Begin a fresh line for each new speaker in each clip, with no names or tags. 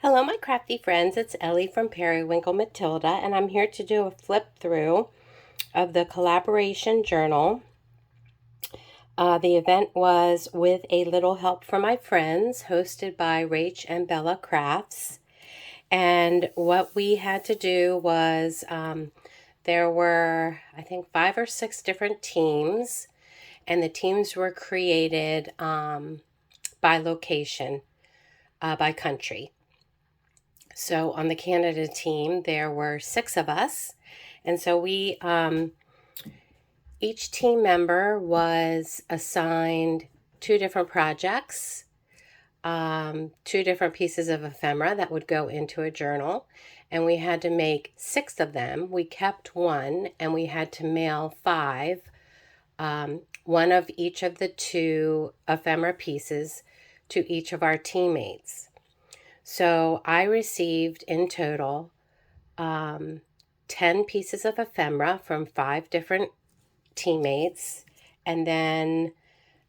Hello, my crafty friends. It's Ellie from Periwinkle Matilda, and I'm here to do a flip through of the collaboration journal. The event was with a little help from my friends, hosted by Rach and Bella Crafts. And what we had to do was there were, I think, 5 or 6 different teams, and the teams were created by location, by country. So on the Canada team, there were 6 of us. And so we, each team member was assigned 2 different projects, 2 different pieces of ephemera that would go into a journal. And we had to make 6 of them. We kept 1, and we had to mail 5, 1 of each of the 2 ephemera pieces to each of our teammates. So I received in total 10 pieces of ephemera from 5 different teammates, and then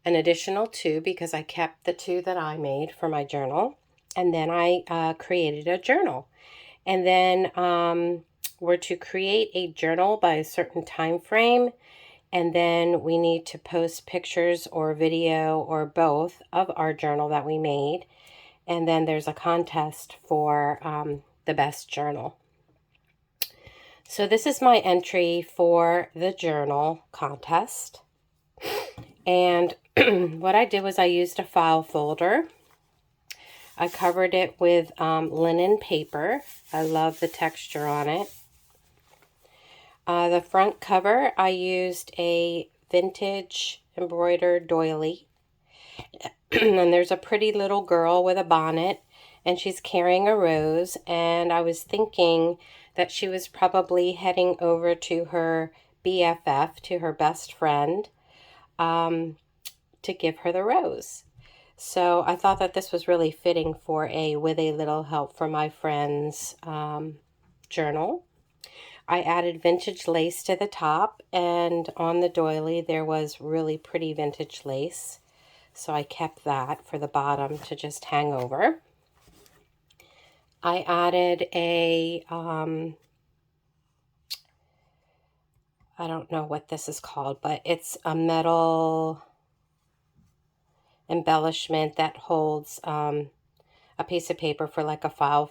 an additional 2 because I kept the 2 that I made for my journal. And then I created a journal. And then we're to create a journal by a certain time frame, and then we need to post pictures or video or both of our journal that we made. And then there's a contest for the best journal. So this is my entry for the journal contest. And what I did was I used a file folder. I covered it with linen paper. I love the texture on it. The front cover, I used a vintage embroidered doily. And there's a pretty little girl with a bonnet, and she's carrying a rose, and I was thinking that she was probably heading over to her BFF, to her best friend, to give her the rose. So I thought that this was really fitting for a With a Little Help from My Friends journal. I added vintage lace to the top, and on the doily there was really pretty vintage lace. So I kept that for the bottom to just hang over. I added a, I don't know what this is called, but it's a metal embellishment that holds a piece of paper for like a file,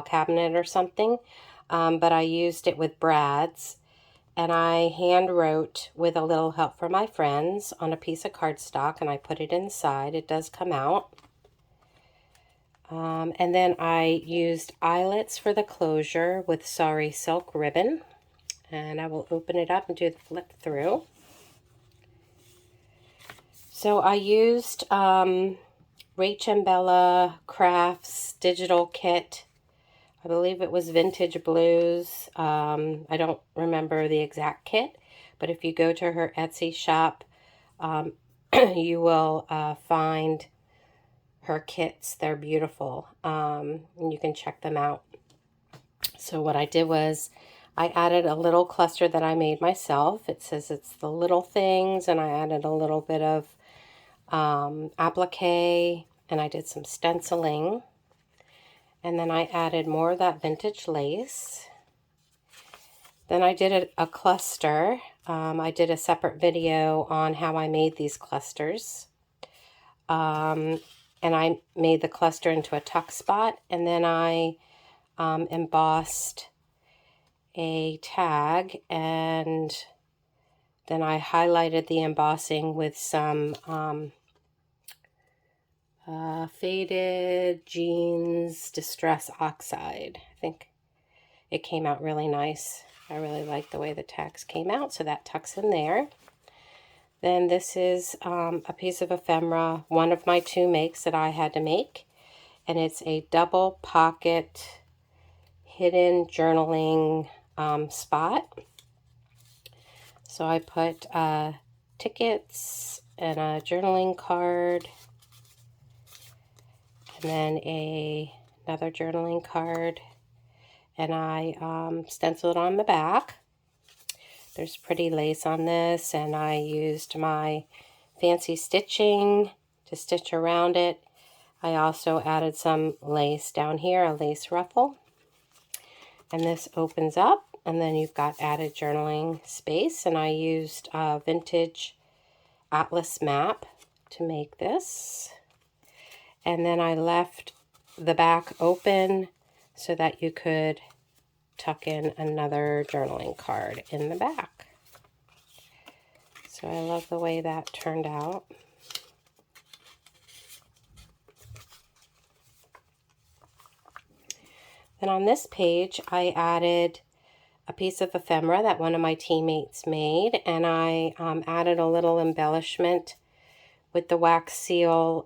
cabinet or something. But I used it with brads. And I hand wrote "With a Little Help from My Friends" on a piece of cardstock, and I put it inside. It does come out. And then I used eyelets for the closure with Sorry silk ribbon. And I will open it up and do the flip through. So I used Rach and Bella Crafts digital kit. I believe it was Vintage Blues. I don't remember the exact kit, but if you go to her Etsy shop, you will find her kits. They're beautiful, and you can check them out. So what I did was I added a little cluster that I made myself. It says it's the little things, and I added a little bit of applique, and I did some stenciling. And then I added more of that vintage lace. Then I did a cluster. I did a separate video on how I made these clusters. And I made the cluster into a tuck spot. And then I embossed a tag. And then I highlighted the embossing with some Faded Jeans Distress Oxide. I think it came out really nice. I really like the way the tags came out, so that tucks in there. Then this is a piece of ephemera, one of my 2 makes that I had to make, and it's a double pocket hidden journaling spot. So I put tickets and a journaling card, and then another journaling card, and I stenciled on the back. There's pretty lace on this, and I used my fancy stitching to stitch around it. I also added some lace down here, a lace ruffle. And this opens up, and then you've got added journaling space. And I used a vintage atlas map to make this. And then I left the back open so that you could tuck in another journaling card in the back. So I love the way that turned out. Then on this page, I added a piece of ephemera that one of my teammates made, and I added a little embellishment with the wax seal,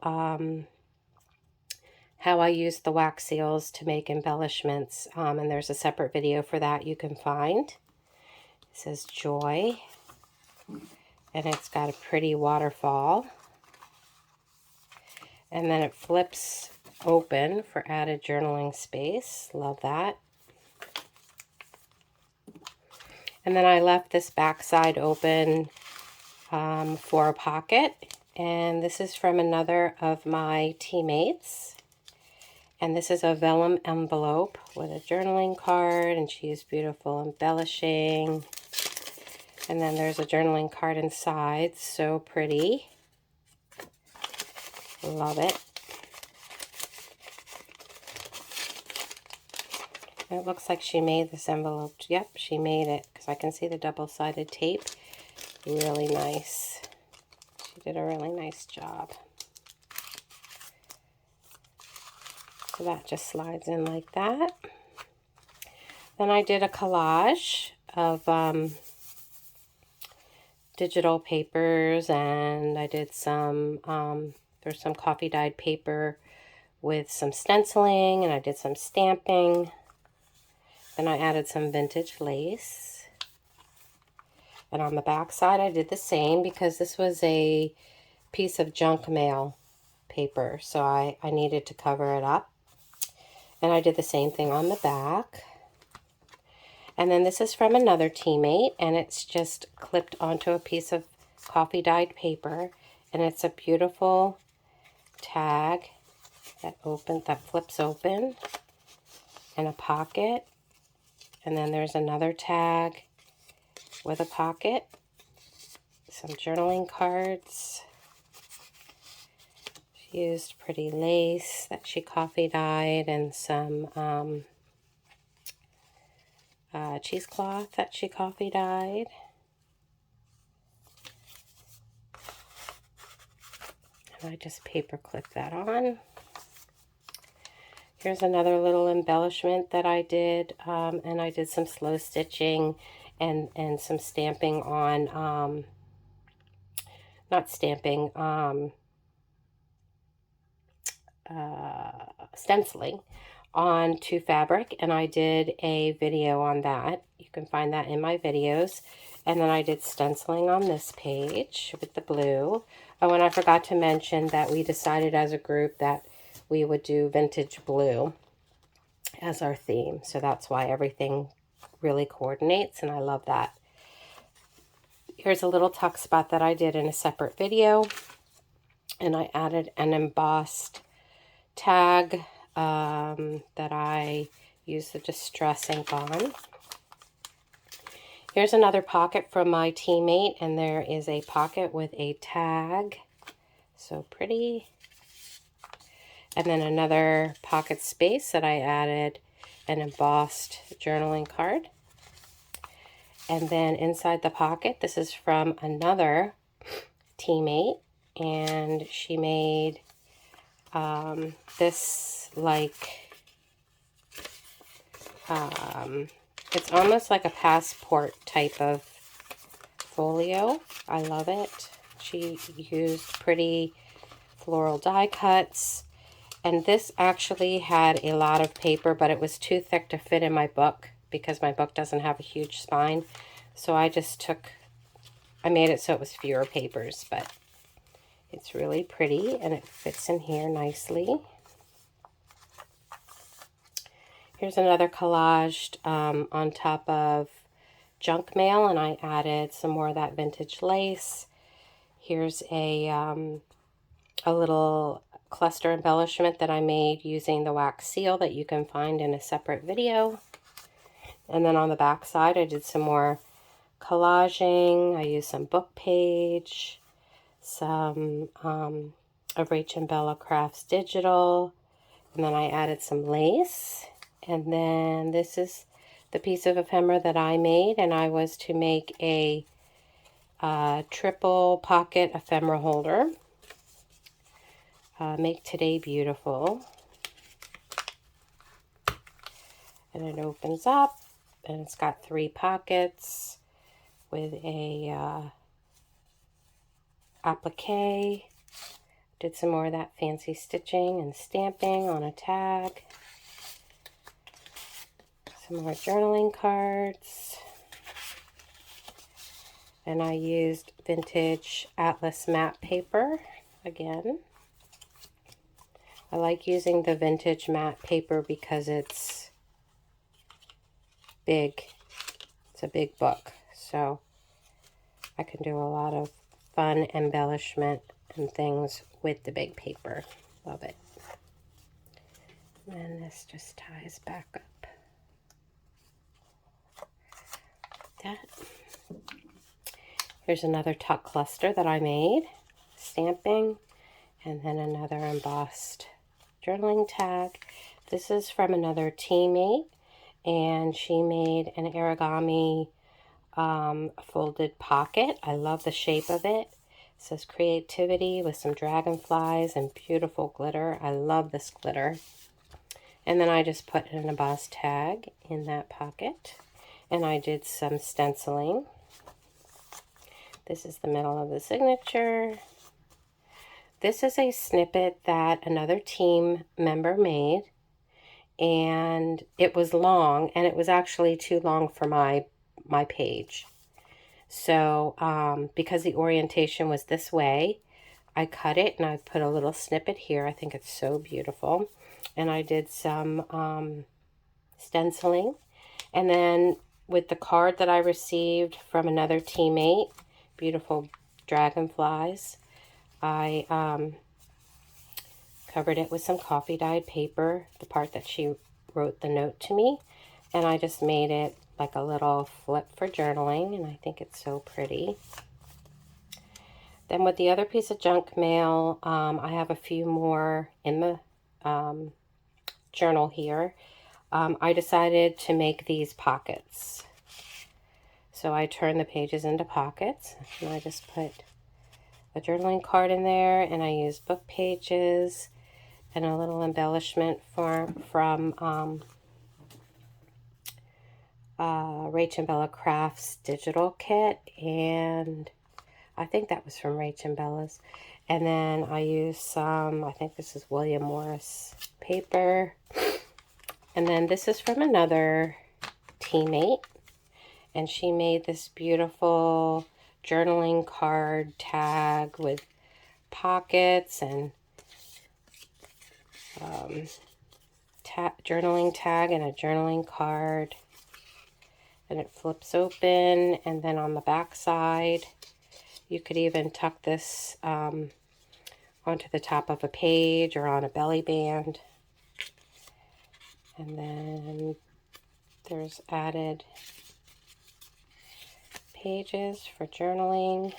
how I used the wax seals to make embellishments, and there's a separate video for that you can find. It says Joy, and it's got a pretty waterfall, and then it flips open for added journaling space. Love that. And then I left this back side open for a pocket, and this is from another of my teammates. And this is a vellum envelope with a journaling card, and she used beautiful embellishing. And then there's a journaling card inside, so pretty. Love it. It looks like she made this envelope. Yep, she made it, because I can see the double-sided tape. Really nice. She did a really nice job. So that just slides in like that. Then I did a collage of digital papers, and I did some, there's some coffee dyed paper with some stenciling, and I did some stamping. Then I added some vintage lace. And on the back side, I did the same because this was a piece of junk mail paper, so I needed to cover it up. And I did the same thing on the back. And then this is from another teammate, and it's just clipped onto a piece of coffee dyed paper, and it's a beautiful tag that flips open, and a pocket. And then there's another tag with a pocket, some journaling cards. She used pretty lace that she coffee dyed, and some cheesecloth that she coffee dyed. And I just paper clip that on. Here's another little embellishment that I did, and I did some slow stitching and some stamping on, not stamping, stenciling onto fabric, and I did a video on that. You can find that in my videos. And then I did stenciling on this page with the blue. Oh, and I forgot to mention that we decided as a group that we would do vintage blue as our theme. So that's why everything really coordinates, and I love that. Here's a little tuck spot that I did in a separate video, and I added an embossed tag that I used the Distress ink on. Here's another pocket from my teammate, and there is a pocket with a tag. So pretty. And then another pocket space that I added an embossed journaling card. And then inside the pocket, this is from another teammate, and she made this like, it's almost like a passport type of folio. I love it. She used pretty floral die cuts. And this actually had a lot of paper, but it was too thick to fit in my book because my book doesn't have a huge spine. So I made it so it was fewer papers, but it's really pretty and it fits in here nicely. Here's another collaged on top of junk mail, and I added some more of that vintage lace. Here's a little cluster embellishment that I made using the wax seal that you can find in a separate video. And then on the back side, I did some more collaging. I used some book page, some of Rach and Bella Crafts Digital, and then I added some lace. And then this is the piece of ephemera that I made, and I was to make a triple pocket ephemera holder. Make Today Beautiful. And it opens up, and it's got 3 pockets with a applique. Did some more of that fancy stitching and stamping on a tag. Some more journaling cards. And I used vintage Atlas matte paper again. I like using the vintage matte paper because it's big. It's a big book, so I can do a lot of fun embellishment and things with the big paper. Love it. And then this just ties back up. Like that. Here's another tuck cluster that I made. Stamping. And then another embossed journaling tag. This is from another teammate, and she made an origami folded pocket. I love the shape of it. It says creativity with some dragonflies and beautiful glitter. I love this glitter. And then I just put an embossed tag in that pocket, and I did some stenciling. This is the middle of the signature. This is a snippet that another team member made, and it was long, and it was actually too long for my page. So because the orientation was this way, I cut it and I put a little snippet here. I think it's so beautiful. And I did some stenciling. And then with the card that I received from another teammate, beautiful dragonflies, I covered it with some coffee dyed paper, the part that she wrote the note to me, and I just made it like a little flip for journaling, and I think it's so pretty. Then with the other piece of junk mail, I have a few more in the journal here. I decided to make these pockets. So I turned the pages into pockets, and I just put a journaling card in there, and I used book pages and a little embellishment from Rach and Bella Crafts Digital Kit, and I think that was from Rach and Bella's. And then I used some, I think this is William Morris paper. And then this is from another teammate, and she made this beautiful journaling card tag with pockets and journaling tag and a journaling card. And it flips open, and then on the back side, you could even tuck this onto the top of a page or on a belly band. And then there's added pages for journaling.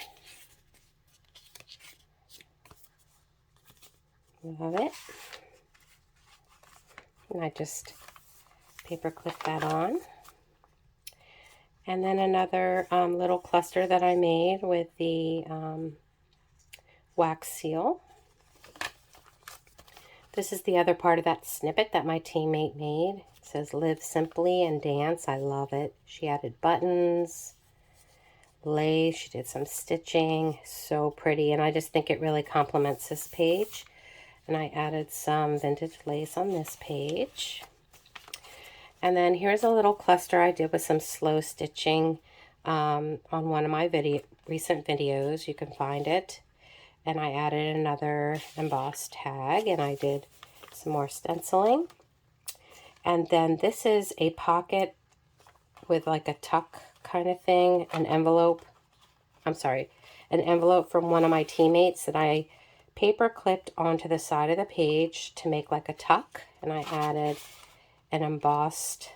Love it. And I just paper clip that on. And then another little cluster that I made with the wax seal. This is the other part of that snippet that my teammate made. It says, live simply and dance. I love it. She added buttons, lace. She did some stitching. So pretty. And I just think it really complements this page. And I added some vintage lace on this page. And then here's a little cluster I did with some slow stitching on one of my recent videos. You can find it. And I added another embossed tag, and I did some more stenciling. And then this is a pocket with like a tuck kind of thing, an envelope. I'm sorry, an envelope from one of my teammates that I paper clipped onto the side of the page to make like a tuck, and I added an embossed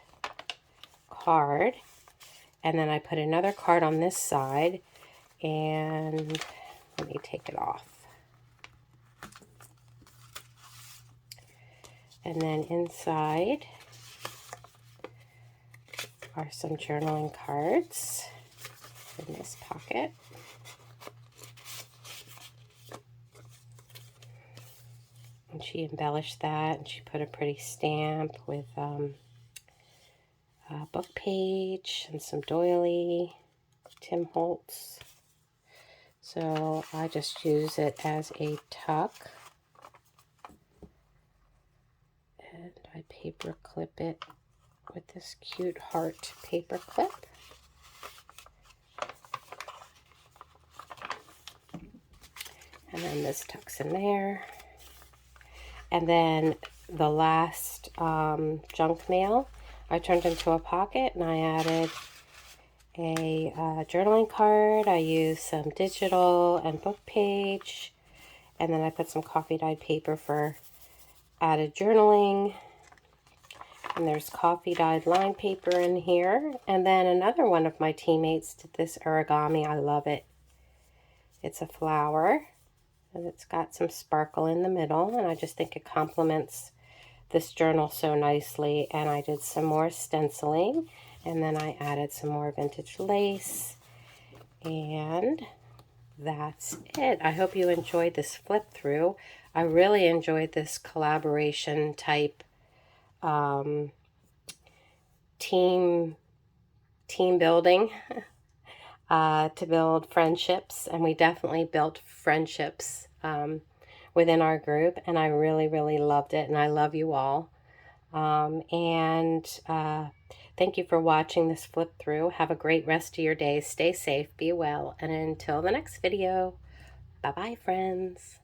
card, and then I put another card on this side, and let me take it off. And then inside are some journaling cards in this pocket. And she embellished that, and she put a pretty stamp with a book page and some doily, Tim Holtz. So I just use it as a tuck. And I paper clip it with this cute heart paper clip. And then this tucks in there. And then the last junk mail I turned into a pocket, and I added a journaling card. I used some digital and book page, and then I put some coffee dyed paper for added journaling. And there's coffee dyed line paper in here. And then another one of my teammates did this origami. I love it. It's a flower, and it's got some sparkle in the middle, and I just think it complements this journal so nicely. And I did some more stenciling, and then I added some more vintage lace, and that's it. I hope you enjoyed this flip through. I really enjoyed this collaboration type team building to build friendships, and we definitely built friendships within our group, and I really, really loved it, and I love you all. Thank you for watching this flip through. Have a great rest of your day. Stay safe, be well, and until the next video, bye-bye, friends.